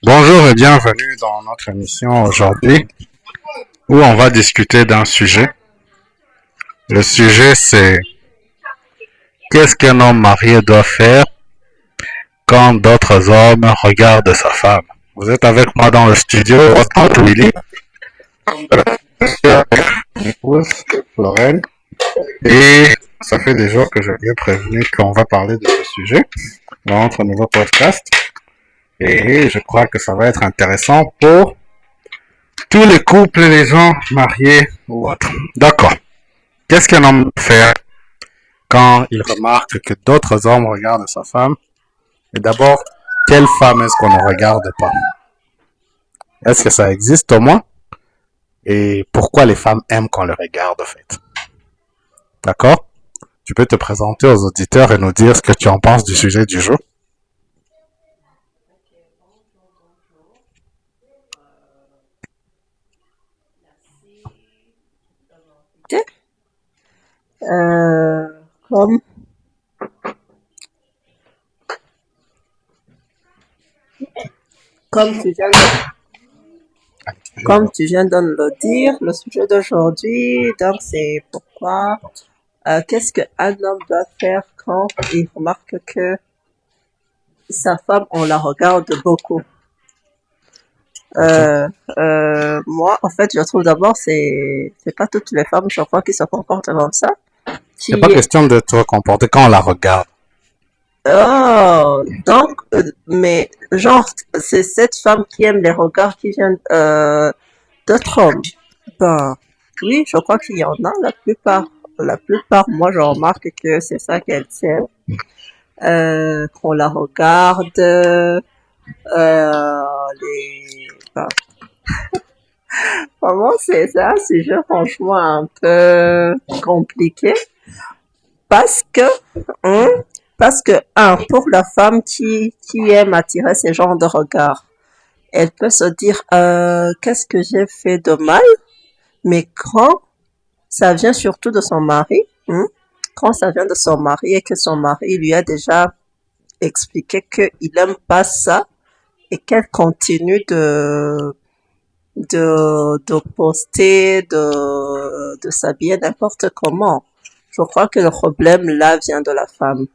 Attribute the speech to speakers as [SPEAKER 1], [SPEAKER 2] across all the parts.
[SPEAKER 1] Bonjour et bienvenue dans notre émission aujourd'hui où on va discuter d'un sujet. Le sujet c'est qu'est-ce qu'un homme marié doit faire quand d'autres hommes regardent sa femme. Vous êtes avec moi dans le studio, Willy, mon épouse, Florence, et ça fait des jours que je viens prévenu qu'on va parler de ce sujet dans notre nouveau podcast. Et je crois que ça va être intéressant pour tous les couples, les gens mariés ou autres. D'accord. Qu'est-ce qu'un homme doit faire quand il remarque que d'autres hommes regardent sa femme? Et d'abord, quelle femme est-ce qu'on ne regarde pas? Est-ce que ça existe au moins? Et pourquoi les femmes aiment qu'on les regarde en fait? D'accord? Tu peux te présenter aux auditeurs et nous dire ce que tu en penses du sujet du jour?
[SPEAKER 2] Euh, comme, comme tu viens de le dire, le sujet d'aujourd'hui, donc c'est pourquoi, qu'est-ce qu'un homme doit faire quand il remarque que sa femme, on la regarde beaucoup. Moi, en fait, je trouve d'abord, c'est pas toutes les femmes, je crois, qui se comportent comme ça.
[SPEAKER 1] C'est pas question de te comporter quand on la regarde.
[SPEAKER 2] Oh, donc, mais genre, c'est cette femme qui aime les regards qui viennent d'autres hommes. Ben, oui, je crois qu'il y en a, la plupart, moi, je remarque que c'est ça qu'elle aime. Qu'on la regarde, ben, vraiment, c'est un sujet franchement un peu compliqué parce que, hein, pour la femme qui aime attirer ce genre de regard, elle peut se dire, qu'est-ce que j'ai fait de mal? Mais quand ça vient surtout de son mari, quand ça vient de son mari et que son mari lui a déjà expliqué qu'il aime pas ça et qu'elle continue de poster, de s'habiller n'importe comment. Je crois que le problème là vient de la femme.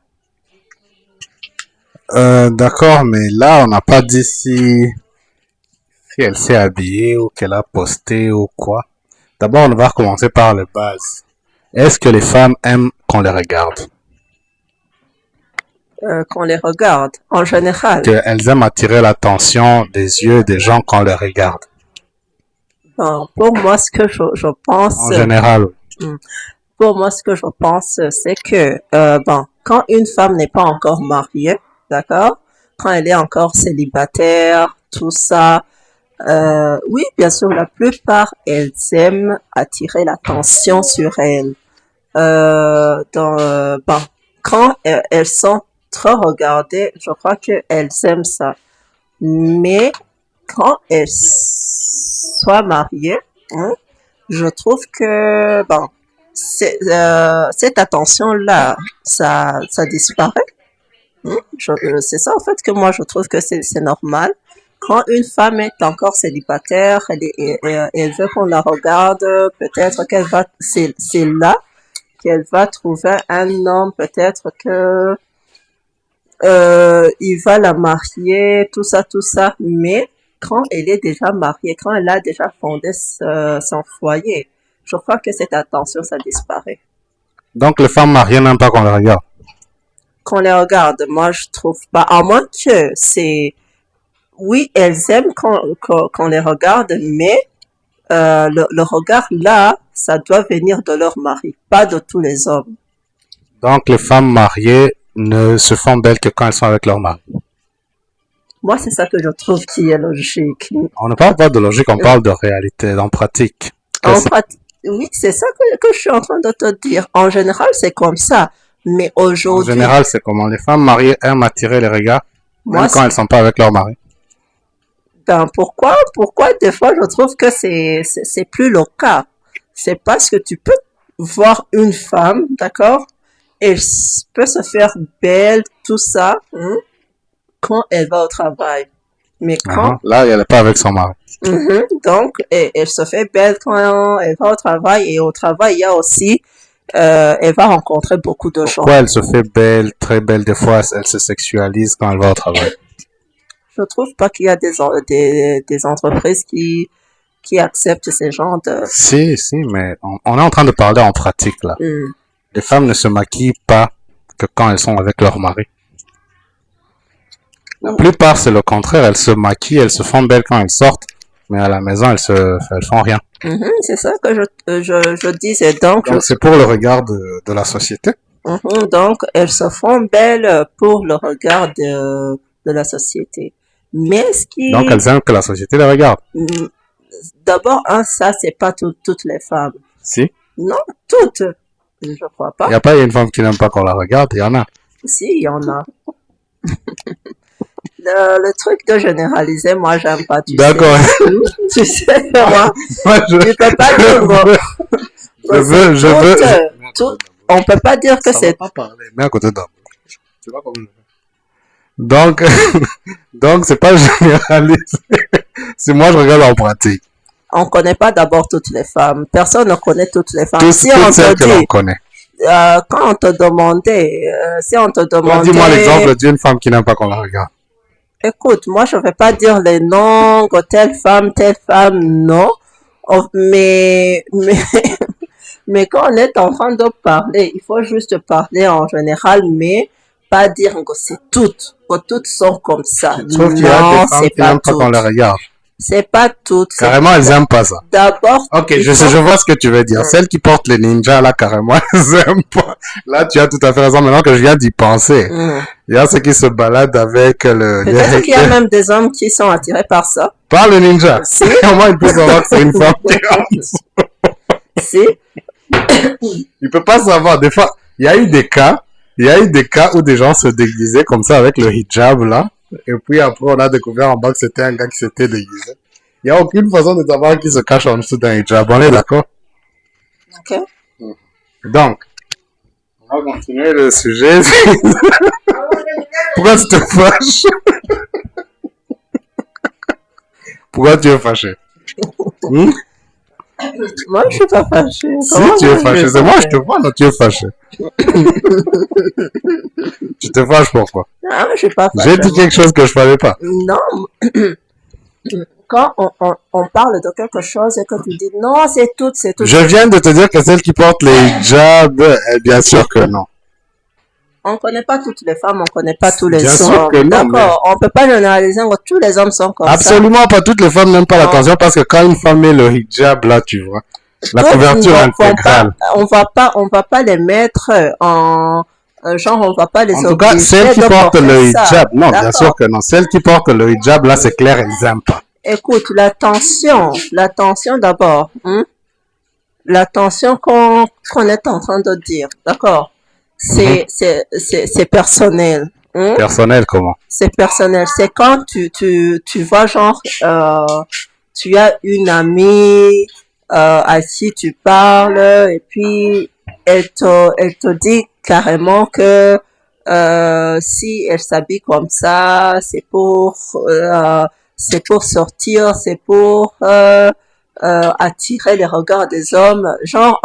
[SPEAKER 1] D'accord, mais là, on n'a pas dit si elle s'est habillée ou qu'elle a posté ou quoi. D'abord, on va commencer par les bases. Est-ce que les femmes aiment qu'on les regarde?
[SPEAKER 2] Qu'on les regarde, en général.
[SPEAKER 1] Qu'elles aiment attirer l'attention des yeux des gens qu'on les regarde?
[SPEAKER 2] Bon, pour moi, ce que je pense...
[SPEAKER 1] En général, oui.
[SPEAKER 2] Pour moi, ce que je pense, c'est que, bon, quand une femme n'est pas encore mariée, d'accord, quand elle est encore célibataire, tout ça, oui, bien sûr, la plupart, elles aiment attirer l'attention sur elles. Bon, quand elles sont trop regardées, je crois qu'elles aiment ça. Mais quand elles soient mariées, je trouve que, bon, cette attention-là, ça disparaît. C'est ça, en fait, que moi, je trouve que c'est normal. Quand une femme est encore célibataire, elle veut qu'on la regarde, peut-être c'est là qu'elle va trouver un homme, peut-être que, il va la marier, tout ça, mais quand elle est déjà mariée, quand elle a déjà fondé son foyer, je crois que cette attention, ça disparaît.
[SPEAKER 1] Donc, les femmes mariées n'aiment pas qu'on les regarde?
[SPEAKER 2] Qu'on les regarde, moi, je trouve pas, à moins que oui, elles aiment qu'on les regarde, mais le regard là, ça doit venir de leur mari, pas de tous les hommes.
[SPEAKER 1] Donc, les femmes mariées ne se font belles que quand elles sont avec leur mari?
[SPEAKER 2] Moi, c'est ça que je trouve qui est logique.
[SPEAKER 1] On ne parle pas de logique, on parle de réalité, en pratique.
[SPEAKER 2] Oui, c'est ça que je suis en train de te dire. En général, c'est comme ça. Mais aujourd'hui...
[SPEAKER 1] En général, c'est comment? Les femmes mariées aiment attirer les regards, même quand elles sont pas avec leur mari.
[SPEAKER 2] Ben, pourquoi des fois, je trouve que c'est plus le cas. C'est parce que tu peux voir une femme, d'accord? Elle peut se faire belle, tout ça, quand elle va au travail. Mais quand,
[SPEAKER 1] Là, elle n'est pas avec son mari.
[SPEAKER 2] donc, elle se fait belle quand elle va au travail. Et au travail, il y a aussi, elle va rencontrer beaucoup de gens.
[SPEAKER 1] Pourquoi elle se fait belle, très belle? Des fois, elle se sexualise quand elle va au travail.
[SPEAKER 2] Je trouve pas qu'il y a des entreprises qui acceptent ces genres de...
[SPEAKER 1] Si, mais on est en train de parler en pratique, là. Les femmes ne se maquillent pas que quand elles sont avec leur mari. La plupart, c'est le contraire. Elles se maquillent, elles se font belles quand elles sortent, mais à la maison, elles font rien.
[SPEAKER 2] C'est ça que je disais. Donc,
[SPEAKER 1] c'est pour le regard de la société.
[SPEAKER 2] Donc, elles se font belles pour le regard de la société. Mais ce qui...
[SPEAKER 1] Donc, elles aiment que la société les regarde.
[SPEAKER 2] D'abord, ça, c'est pas toutes les femmes.
[SPEAKER 1] Si.
[SPEAKER 2] Non, toutes. Je crois pas.
[SPEAKER 1] Il n'y a pas une femme qui n'aime pas qu'on la regarde, il y en a.
[SPEAKER 2] Si, il y en a. Le truc de généraliser, moi, j'aime pas, tu sais.
[SPEAKER 1] D'accord.
[SPEAKER 2] Tu sais, moi, tu peux pas dire...
[SPEAKER 1] Je veux...
[SPEAKER 2] On peut pas dire que c'est...
[SPEAKER 1] pas parler, mais à côté d'homme. Tu vois comment donc, c'est pas généralisé. C'est moi, je regarde en pratique.
[SPEAKER 2] On connaît pas d'abord toutes les femmes. Personne ne connaît toutes les femmes.
[SPEAKER 1] Toutes celles que l'on connaît.
[SPEAKER 2] Quand on te demandait, si on te demandait...
[SPEAKER 1] Dis-moi l'exemple d'une femme qui n'aime pas qu'on la regarde.
[SPEAKER 2] Écoute, moi, je vais pas dire les noms, telle femme, non. Mais quand on est en train de parler, il faut juste parler en général, mais pas dire que c'est toutes, que toutes sont comme ça.
[SPEAKER 1] Sauf qu'il y a des femmes qui n'aiment pas qu'on les regarde.
[SPEAKER 2] C'est pas toutes.
[SPEAKER 1] Carrément, elles aiment pas ça.
[SPEAKER 2] D'abord.
[SPEAKER 1] Ok, je vois ce que tu veux dire. Celles qui portent les ninjas, là, carrément, elles aiment pas. Là, tu as tout à fait raison. Maintenant que je viens d'y penser. Il y a ceux qui se baladent avec le...
[SPEAKER 2] Peut-être qu'il y a même des hommes qui sont attirés par ça.
[SPEAKER 1] Par le ninja.
[SPEAKER 2] Si.
[SPEAKER 1] Comment il peut savoir que c'est une femme qui
[SPEAKER 2] Si.
[SPEAKER 1] Il peut pas savoir. Des fois, il y a eu des cas où des gens se déguisaient comme ça avec le hijab, là. Et puis après, on a découvert en bas que c'était un gars qui s'était déguisé. Il n'y a aucune façon de savoir qui se cache en dessous d'un hijab. On est d'accord?
[SPEAKER 2] Ok.
[SPEAKER 1] Donc, on va continuer le sujet. Pourquoi tu te fâches? Pourquoi tu es fâché?
[SPEAKER 2] Moi, je suis pas fâché.
[SPEAKER 1] Si tu es fâché, c'est moi, je te vois, non, tu es fâché. Tu te fâches pourquoi?
[SPEAKER 2] Non, je suis pas fâché.
[SPEAKER 1] J'ai dit quelque chose que je fallait pas.
[SPEAKER 2] Non. Quand on parle de quelque chose et que tu dis non, c'est tout.
[SPEAKER 1] Je viens de te dire que celle qui porte les hijabs, bien sûr que non.
[SPEAKER 2] On connaît pas toutes les femmes, on connaît pas tous les
[SPEAKER 1] bien
[SPEAKER 2] hommes.
[SPEAKER 1] Sûr que non,
[SPEAKER 2] d'accord, on peut pas généraliser que tous les hommes sont comme
[SPEAKER 1] absolument pas, toutes les femmes n'aiment pas l'attention parce que quand une femme met le hijab, là, tu vois, la couverture intégrale.
[SPEAKER 2] On va pas les mettre en... genre, on va pas les obliger.
[SPEAKER 1] En tout cas, celles qui portent le hijab, non, bien sûr que non. Celles qui portent le hijab, là, c'est clair, elles aiment pas.
[SPEAKER 2] Écoute, l'attention d'abord, l'attention qu'on est en train de dire, d'accord, c'est personnel.
[SPEAKER 1] Personnel, comment?
[SPEAKER 2] C'est personnel. C'est quand tu vois, genre, tu as une amie, à qui tu parles, et puis, elle te dit carrément que, si elle s'habille comme ça, c'est pour sortir, c'est pour attirer les regards des hommes. Genre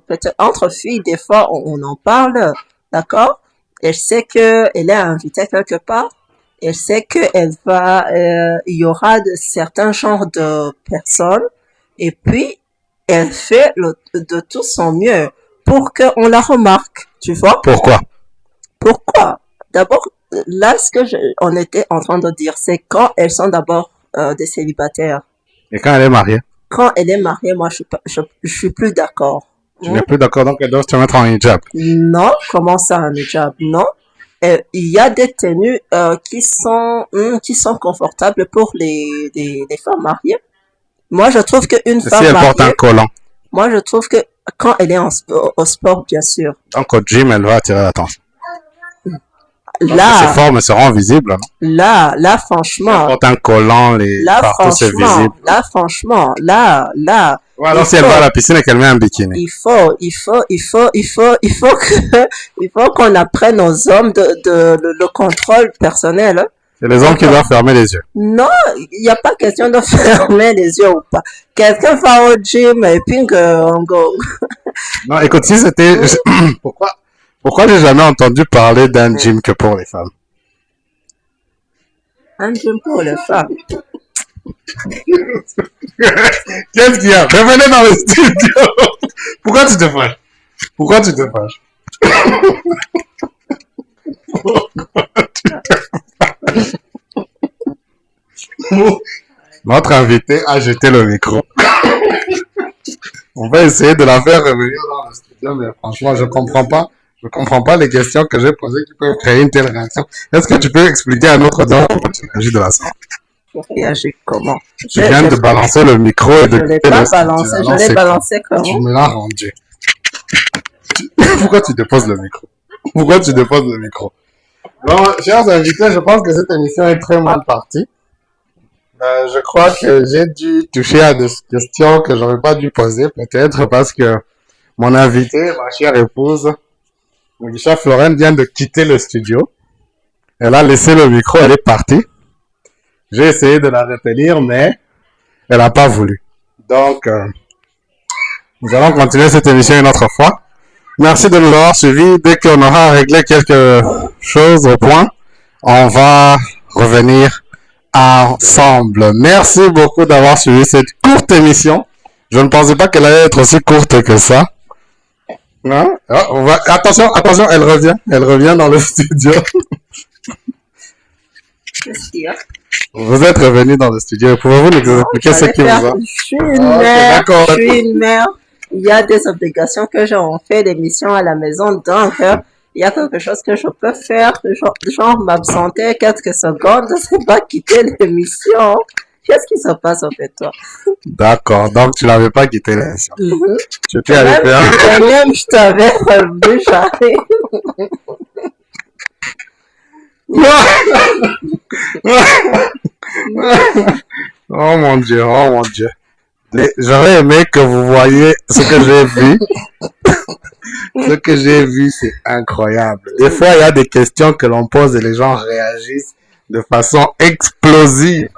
[SPEAKER 2] peut-être entre filles, des fois on en parle, d'accord? Elle sait que elle est invitée quelque part. Elle sait que il y aura certains genres de personnes. Et puis elle fait de tout son mieux pour qu'on la remarque. Tu vois? Pourquoi? D'abord, là, on était en train de dire, c'est quand elles sont d'abord des célibataires.
[SPEAKER 1] Et quand elle est mariée?
[SPEAKER 2] Quand elle est mariée, moi, je suis plus d'accord.
[SPEAKER 1] Tu n'es plus d'accord, donc elles doivent se mettre en hijab?
[SPEAKER 2] Non, comment ça, un hijab? Non. Il y a des tenues qui sont confortables pour les femmes mariées. Moi, je trouve qu'une femme
[SPEAKER 1] mariée... Si elle porte un collant?
[SPEAKER 2] Moi, je trouve que quand elle est au sport, bien sûr.
[SPEAKER 1] Donc au gym, elle va attirer l'attention.
[SPEAKER 2] Là,
[SPEAKER 1] ses formes seront visibles, non?
[SPEAKER 2] Là, franchement.
[SPEAKER 1] Elle porte un collant, partout c'est visible.
[SPEAKER 2] Là, franchement, là.
[SPEAKER 1] Ouais, alors si elle va à la piscine et qu'elle met un bikini.
[SPEAKER 2] Il faut qu'on apprenne aux hommes le contrôle personnel.
[SPEAKER 1] C'est les hommes qui doivent fermer les yeux.
[SPEAKER 2] Non, il n'y a pas question de fermer les yeux ou pas. Quelqu'un va au gym et puis on go.
[SPEAKER 1] Non, écoute, si c'était... Pourquoi j'ai jamais entendu parler d'un gym que pour les femmes?
[SPEAKER 2] Un gym pour les femmes.
[SPEAKER 1] Qu'est-ce qu'il y a? Revenez dans le studio. Pourquoi tu te fâches? Pourquoi tu te fâches? Notre invité a jeté le micro. On va essayer de la faire revenir dans le studio, mais franchement, je comprends pas les questions que j'ai posées qui peuvent créer une telle réaction. Est-ce que tu peux expliquer à notre audience comment tu réagis de la sorte?
[SPEAKER 2] Je réagis comment?
[SPEAKER 1] Tu viens de balancer le micro et de
[SPEAKER 2] Je l'ai pas balancé, je l'ai balancé
[SPEAKER 1] Tu
[SPEAKER 2] comment?
[SPEAKER 1] me l'as rendu. Pourquoi tu déposes le micro? Pourquoi tu déposes le micro? Bon, chers invités, je pense que cette émission est très mal partie. Je crois que j'ai dû toucher à des questions que j'aurais pas dû poser, peut-être parce que mon invité, ma chère épouse, Mugisha Florence, vient de quitter le studio. Elle a laissé le micro, elle est partie. J'ai essayé de la retenir, mais elle n'a pas voulu. Donc, nous allons continuer cette émission une autre fois. Merci de nous avoir suivis. Dès qu'on aura réglé quelque chose au point, on va revenir ensemble. Merci beaucoup d'avoir suivi cette courte émission. Je ne pensais pas qu'elle allait être aussi courte que ça. Hein? Attention, elle revient dans le studio.
[SPEAKER 2] Qu'est-ce qu'il y a?
[SPEAKER 1] Vous êtes revenu dans le studio. Pouvez-vous nous expliquer ce qui vous a...
[SPEAKER 2] Je suis une mère. Je suis une mère. Il y a des obligations que j'ai. On fait des missions à la maison. Donc, il y a quelque chose que je peux faire. Genre m'absenter quelques secondes. C'est pas quitter l'émission. Qu'est-ce qui se passe en fait, toi?
[SPEAKER 1] D'accord. Donc, tu n'avais pas quitté l'émission. Tu étais allé faire...
[SPEAKER 2] Et même, je t'avais revenu, j'arrive.
[SPEAKER 1] Oh mon Dieu, oh mon Dieu. J'aurais aimé que vous voyiez ce que j'ai vu. Ce que j'ai vu, c'est incroyable. Des fois, il y a des questions que l'on pose et les gens réagissent de façon explosive.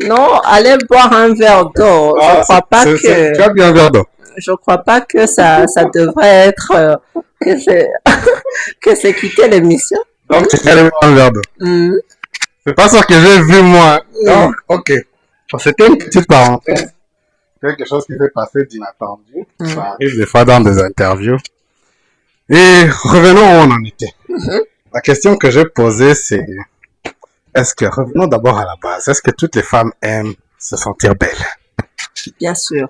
[SPEAKER 2] Non, allez boire un verre d'eau. Je crois pas que...
[SPEAKER 1] Tu as bu un verre d'eau?
[SPEAKER 2] Je crois pas que ça devrait être que c'est quitter l'émission.
[SPEAKER 1] Donc, tu es allé boire un verre d'eau. C'est pas ça que j'ai vu, moi. Non, ok. C'était une petite parenthèse. Quelque chose qui s'est passé d'inattendu. Ça arrive des fois dans des interviews. Et revenons où on en était. La question que j'ai posée, c'est... revenons d'abord à la base. Est-ce que toutes les femmes aiment se sentir belles?
[SPEAKER 2] Bien sûr.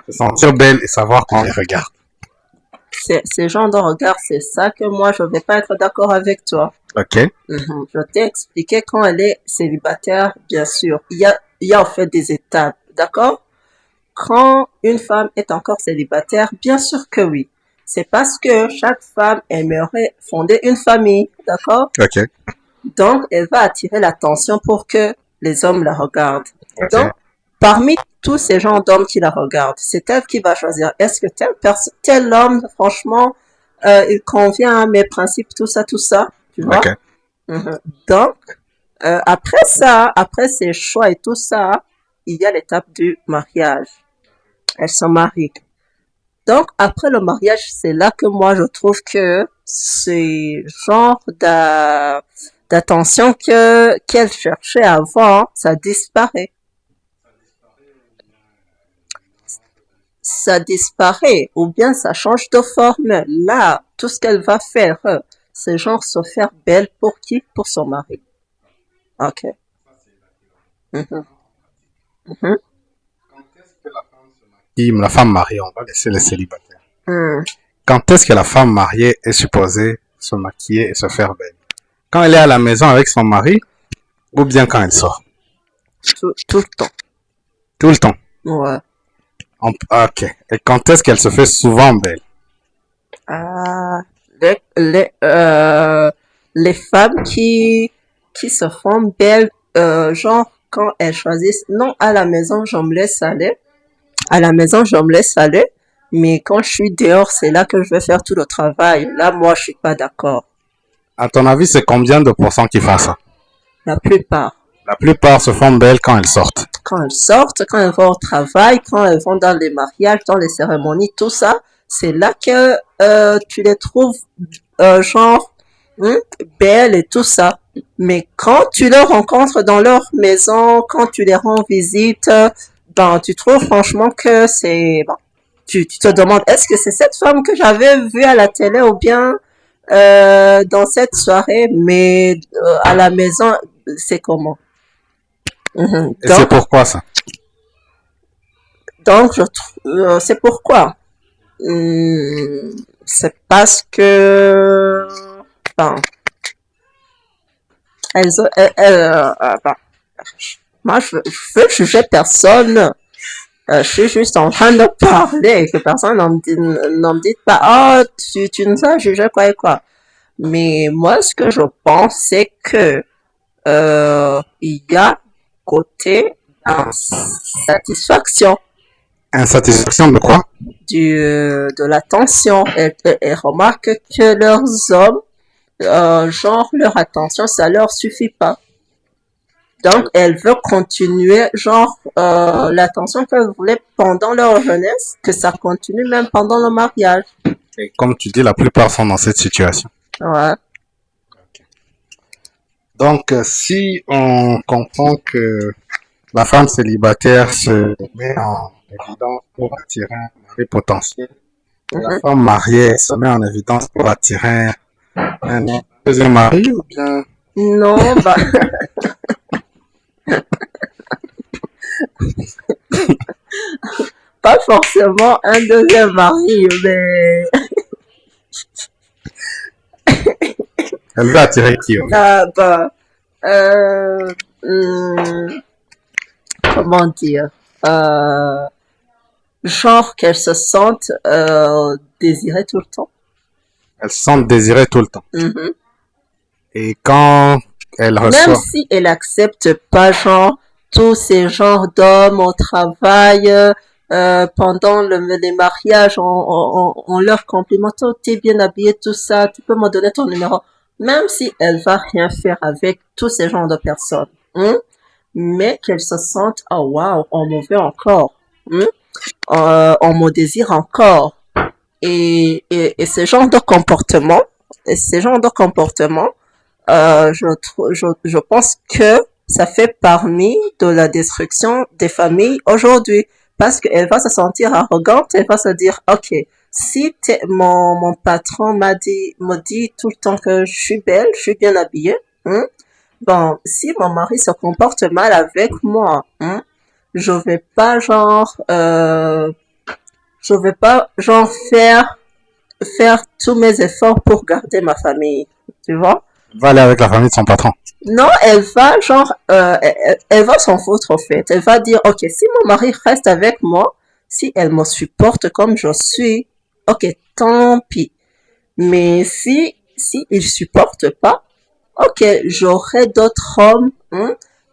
[SPEAKER 1] Se sentir belle et savoir qu'on les regarde.
[SPEAKER 2] Ces gens de regard, c'est ça que moi, je vais pas être d'accord avec toi.
[SPEAKER 1] Ok.
[SPEAKER 2] Je t'ai expliqué quand elle est célibataire, bien sûr. Il y a en fait des étapes, d'accord? Quand une femme est encore célibataire, bien sûr que oui. C'est parce que chaque femme aimerait fonder une famille, d'accord?
[SPEAKER 1] Ok.
[SPEAKER 2] Donc, elle va attirer l'attention pour que les hommes la regardent.
[SPEAKER 1] Ok.
[SPEAKER 2] Donc, parmi tous ces gens d'hommes qui la regardent, c'est elle qui va choisir. Est-ce que tel homme, franchement, il convient à mes principes, tout ça, tu vois?
[SPEAKER 1] Ok.
[SPEAKER 2] Donc, après ça, après ces choix et tout ça, il y a l'étape du mariage. Elle se marie. Donc, après le mariage, c'est là que moi, je trouve que ce genre d'attention qu'elle cherchait avant, ça disparaît. Ça disparaît, ou bien ça change de forme. Là, tout ce qu'elle va faire, c'est genre se faire belle pour qui? Pour son mari. Ok.
[SPEAKER 1] La femme mariée, on va laisser les célibataires. Quand est-ce que la femme mariée est supposée se maquiller et se faire belle? Quand elle est à la maison avec son mari ou bien quand elle sort?
[SPEAKER 2] Tout le temps.
[SPEAKER 1] Tout le temps?
[SPEAKER 2] Ouais.
[SPEAKER 1] Ok. Et quand est-ce qu'elle se fait souvent belle?
[SPEAKER 2] Les femmes qui se font belles, genre quand elles choisissent, non, à la maison, je me laisse aller. À la maison, je me laisse aller. Mais quand je suis dehors, c'est là que je vais faire tout le travail. Là, moi, je suis pas d'accord.
[SPEAKER 1] À ton avis, c'est combien de pourcents qui font ça?
[SPEAKER 2] La plupart.
[SPEAKER 1] La plupart se font belles quand elles sortent.
[SPEAKER 2] Quand elles sortent, quand elles vont au travail, quand elles vont dans les mariages, dans les cérémonies, tout ça, c'est là que tu les trouves genre belles et tout ça. Mais quand tu les rencontres dans leur maison, quand tu les rends visite, ben tu trouves franchement que c'est bon. Tu te demandes est-ce que c'est cette femme que j'avais vue à la télé ou bien dans cette soirée, mais à la maison c'est comment?
[SPEAKER 1] Et c'est pourquoi ça?
[SPEAKER 2] Donc, c'est pourquoi. C'est parce que, enfin, enfin, moi, je veux juger personne. Je suis juste en train de parler et que personne n'en me dit pas, oh, tu nous as jugé quoi et quoi. Mais moi, ce que je pense, c'est que, il y a côté insatisfaction
[SPEAKER 1] Insatisfaction de quoi?
[SPEAKER 2] de l'attention. Elles remarquent que leurs hommes, genre leur attention, ça leur suffit pas. Donc, elles veulent continuer, genre, l'attention qu'elles voulaient pendant leur jeunesse, que ça continue même pendant le mariage.
[SPEAKER 1] Et comme tu dis, la plupart sont dans cette situation.
[SPEAKER 2] Ouais.
[SPEAKER 1] Donc, si on comprend que la femme célibataire se met en évidence pour attirer un mari potentiel, la femme mariée se met en évidence pour attirer un deuxième mari ou bien...
[SPEAKER 2] Non, bah, pas forcément un deuxième mari, mais
[SPEAKER 1] Elle veut attirer qui?
[SPEAKER 2] bah, euh, hum, comment dire, genre qu'elles se sentent désirées tout le temps.
[SPEAKER 1] Elle se sent désirée tout le temps.
[SPEAKER 2] Mhm.
[SPEAKER 1] Et quand elle
[SPEAKER 2] Même
[SPEAKER 1] reçoit...
[SPEAKER 2] si elle accepte pas genre tous ces genres d'hommes au travail, pendant les mariages, on leur complimente, oh, t'es bien habillé, tout ça, tu peux me donner ton numéro. Même si elle va rien faire avec tous ces genres de personnes, mais qu'elle se sente, oh wow, on me veut encore, on me désire encore. Et ce genre de comportement, je pense que ça fait parmi de la destruction des familles aujourd'hui. Parce qu'elle va se sentir arrogante, elle va se dire, ok, si mon patron me dit tout le temps que je suis belle, je suis bien habillée, bon, si mon mari se comporte mal avec moi, je vais pas genre, je vais pas genre faire tous mes efforts pour garder ma famille, tu vois.
[SPEAKER 1] Elle va aller avec la famille de son patron.
[SPEAKER 2] Non, elle va genre, elle va s'en foutre au fait. Elle va dire, ok, si mon mari reste avec moi, si elle me supporte comme je suis, ok, tant pis. Mais si il supporte pas, ok, j'aurai d'autres hommes,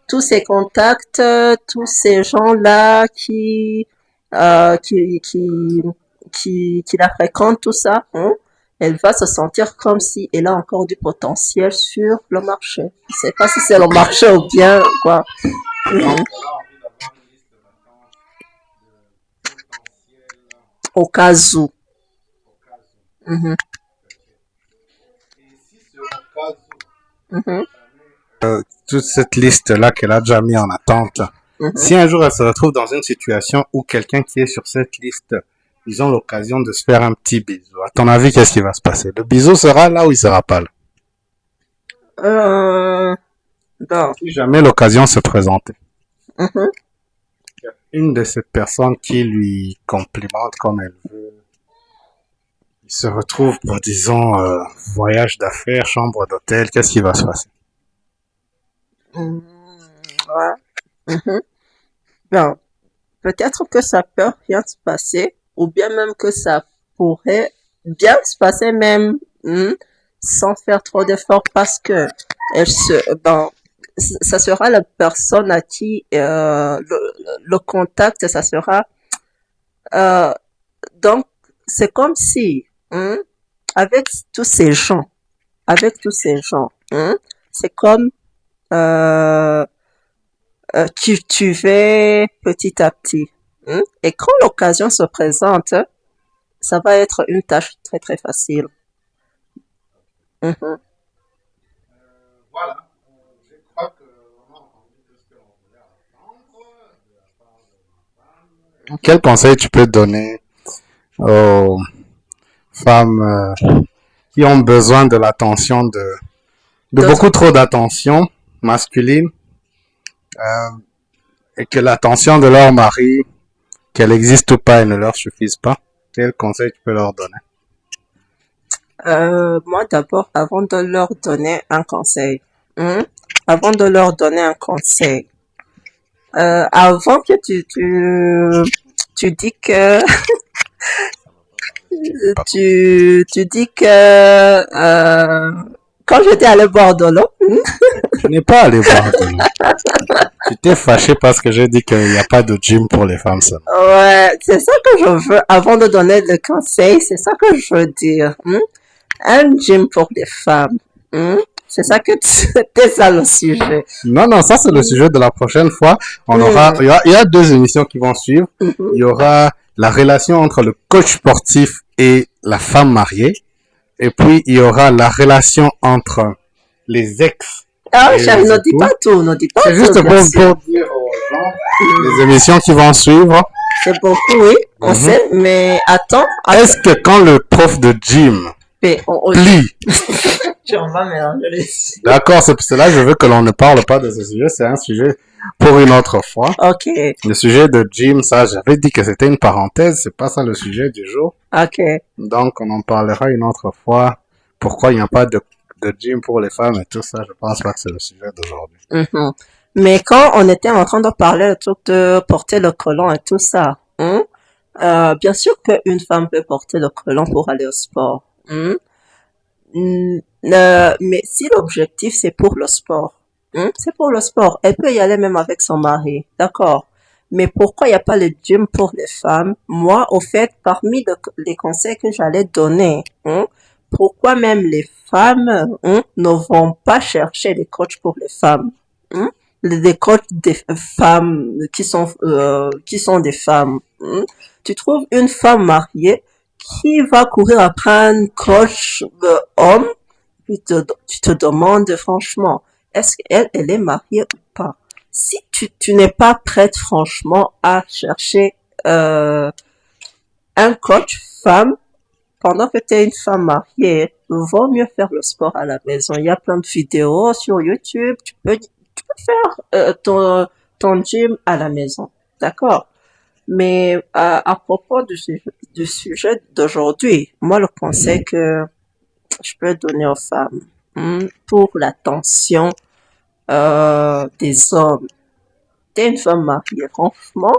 [SPEAKER 2] tous ces contacts, tous ces gens-là euh, qui, qui, qui la fréquentent, tout ça, elle va se sentir comme si elle a encore du potentiel sur le marché. Je sais pas si c'est le marché ou bien quoi. Mhm. Au cas où. Mhm. Mhm.
[SPEAKER 1] Toute cette liste-là qu'elle a déjà mis en attente.
[SPEAKER 2] Mhm.
[SPEAKER 1] Si un jour elle se retrouve dans une situation où quelqu'un qui est sur cette liste, ils ont l'occasion de se faire un petit bisou. À ton avis, qu'est-ce qui va se passer? Le bisou sera là ou il sera pas là?
[SPEAKER 2] Bon.
[SPEAKER 1] Si jamais l'occasion se présentait.
[SPEAKER 2] Mhm.
[SPEAKER 1] Une de ces personnes qui lui complimente comme elle veut, il se retrouve pour, disons, voyage d'affaires, chambre d'hôtel, qu'est-ce qui va se passer?
[SPEAKER 2] Mhm. Ouais. Mhm. Bon. Peut-être que ça peut rien se passer, ou bien même que ça pourrait bien se passer même sans faire trop d'efforts parce que bon, ça sera la personne à qui le contact, ça sera euh, donc c'est comme si avec tous ces gens, avec tous ces gens, c'est comme euh, cultiver petit à petit. Et quand l'occasion se présente, ça va être une tâche très très facile. Mhm.
[SPEAKER 1] Voilà, je crois qu'on a entendu tout ce que l'on voulait entendre. Quel conseil tu peux donner aux femmes qui ont besoin de l'attention de beaucoup
[SPEAKER 2] D'autres.
[SPEAKER 1] trop d'attention masculine et que l'attention de leur mari, qu'elle existe ou pas, elle ne leur suffise pas? Quel conseil tu peux leur donner?
[SPEAKER 2] Moi d'abord, avant de leur donner un conseil, avant de leur donner un conseil, avant que tu dis que tu dis que quand j'étais allé boire de l'eau,
[SPEAKER 1] Tu n'es pas allé voir de l'eau. Tu t'es fâché parce que j'ai dit qu'il n'y a pas de gym pour les femmes seulement.
[SPEAKER 2] ouais, c'est ça que je veux. Avant de donner le conseil, c'est ça que je veux dire. Un gym pour les femmes. C'est ça que c'était ça le sujet.
[SPEAKER 1] Non, non, ça c'est le sujet de la prochaine fois. Il y a deux émissions qui vont suivre. Il y aura la relation entre le coach sportif et la femme mariée. Et puis, il y aura la relation entre les ex
[SPEAKER 2] Ah,
[SPEAKER 1] et
[SPEAKER 2] chérie,
[SPEAKER 1] les
[SPEAKER 2] ne dis
[SPEAKER 1] époux.
[SPEAKER 2] pas tout, ne dis pas
[SPEAKER 1] C'est
[SPEAKER 2] tout,
[SPEAKER 1] juste
[SPEAKER 2] bien sûr.
[SPEAKER 1] pour dire aux gens les émissions qui vont suivre.
[SPEAKER 2] C'est beaucoup, oui, on sait, mais attends,
[SPEAKER 1] Est-ce que quand le prof de gym plie,
[SPEAKER 2] on va mélanger les sujets.
[SPEAKER 1] d'accord, c'est pour cela que je veux que l'on ne parle pas de ce sujet, c'est un sujet pour une autre fois.
[SPEAKER 2] Ok,
[SPEAKER 1] Le sujet de gym, ça, j'avais dit que c'était une parenthèse, c'est pas ça le sujet du jour.
[SPEAKER 2] ok.
[SPEAKER 1] Donc, on en parlera une autre fois. Pourquoi il n'y a pas de gym pour les femmes et tout ça, je pense pas que c'est le sujet d'aujourd'hui.
[SPEAKER 2] Mhm. Mais quand on était en train de parler le truc de porter le collant et tout ça, bien sûr qu'une femme peut porter le collant pour aller au sport. Mais si l'objectif c'est pour le sport, c'est pour le sport, elle peut y aller même avec son mari, d'accord. Mais pourquoi il n'y a pas le gym pour les femmes? Moi, au fait, parmi les conseils que j'allais donner, pourquoi même les femmes ne vont pas chercher des coachs pour les femmes? Les coachs des femmes qui sont des femmes. Tu trouves une femme mariée qui va courir après un coach homme, tu te demandes franchement, est-ce qu'elle elle est mariée ou pas? Si tu n'es pas prête franchement à chercher un coach femme, pendant que tu es une femme mariée, vaut mieux faire le sport à la maison. Il y a plein de vidéos sur YouTube, tu peux faire ton gym à la maison, d'accord? Mais à propos du sujet d'aujourd'hui, moi le conseil que je peux donner aux femmes pour l'attention des hommes, t'es une femme mariée, franchement,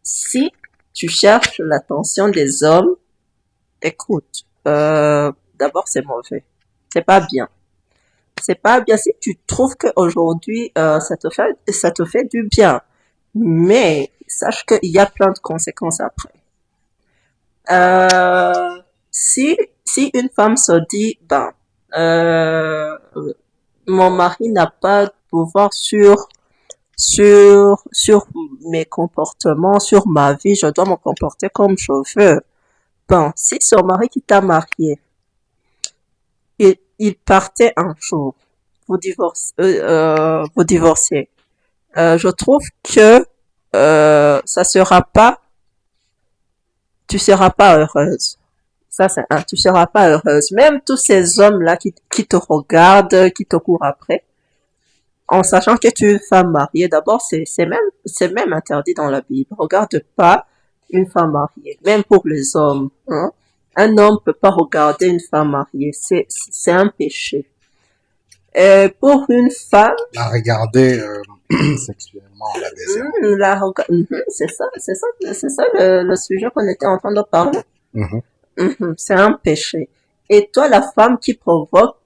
[SPEAKER 2] si tu cherches l'attention des hommes, écoute, d'abord c'est mauvais, c'est pas bien. C'est pas bien si tu trouves qu'aujourd'hui ça te fait du bien, mais sache qu'il y a plein de conséquences après. Si une femme se dit, ben, mon mari n'a pas de pouvoir sur mes comportements, sur ma vie, je dois me comporter comme je veux. Bon, si son mari qui t'a marié, il partait un jour, vous divorcez, je trouve que ça sera pas, tu seras pas heureuse. Ça, c'est un, tu seras pas heureuse. Même tous ces hommes-là qui te regardent, qui te courent après, en sachant que tu es une femme mariée, d'abord, c'est même interdit dans la Bible. Regarde pas une femme mariée, même pour les hommes, hein. Un homme peut pas regarder une femme mariée, c'est un péché. Pour une femme,
[SPEAKER 1] La regarder sexuellement à la désir.
[SPEAKER 2] c'est ça le sujet qu'on était en train de parler.
[SPEAKER 1] Mhm.
[SPEAKER 2] C'est un péché. Et toi, la femme qui provoque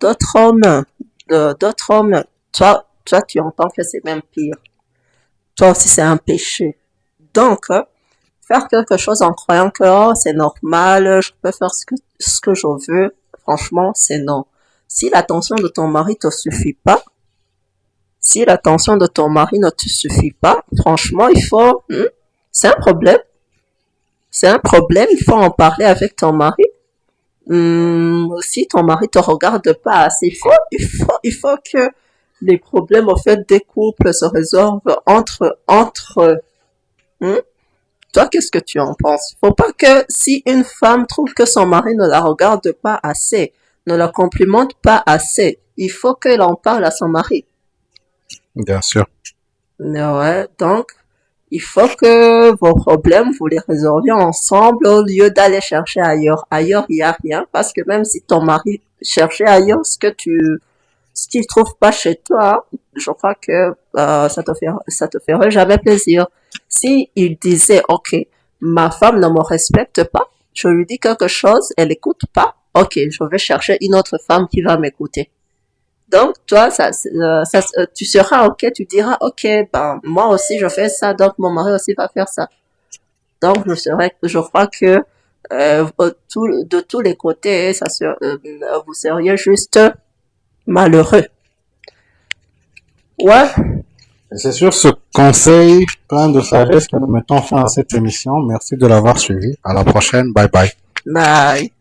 [SPEAKER 2] d'autres hommes, toi, tu entends que c'est même pire. Toi aussi, c'est un péché. Donc, faire quelque chose en croyant que oh, c'est normal, je peux faire ce que je veux, franchement, c'est non. Si l'attention de ton mari te suffit pas, Si l'attention de ton mari ne te suffit pas, franchement, c'est un problème. C'est un problème, il faut en parler avec ton mari. Si ton mari te regarde pas assez, il faut que les problèmes, au fait, des couples se résolvent entre eux. Toi, qu'est-ce que tu en penses? Faut pas que si une femme trouve que son mari ne la regarde pas assez, ne la complimente pas assez, il faut qu'elle en parle à son mari.
[SPEAKER 1] Bien sûr.
[SPEAKER 2] Ouais, donc, il faut que vos problèmes, vous les résolviez ensemble au lieu d'aller chercher ailleurs. Ailleurs, il n'y a rien, parce que même si ton mari cherchait ailleurs ce qu'il trouve pas chez toi, je crois que ça te ferait jamais plaisir. Si il disait, OK, ma femme ne me respecte pas, je lui dis quelque chose, elle écoute pas, OK, je vais chercher une autre femme qui va m'écouter. Donc, toi, tu seras OK, tu diras, OK, ben, moi aussi, je fais ça, donc mon mari aussi va faire ça. Donc, je crois que, de tous les côtés, vous seriez juste malheureux. Ouais,
[SPEAKER 1] C'est sur ce conseil plein de sagesse que nous mettons fin à cette émission. Merci de l'avoir suivi. À la prochaine. Bye bye.
[SPEAKER 2] bye.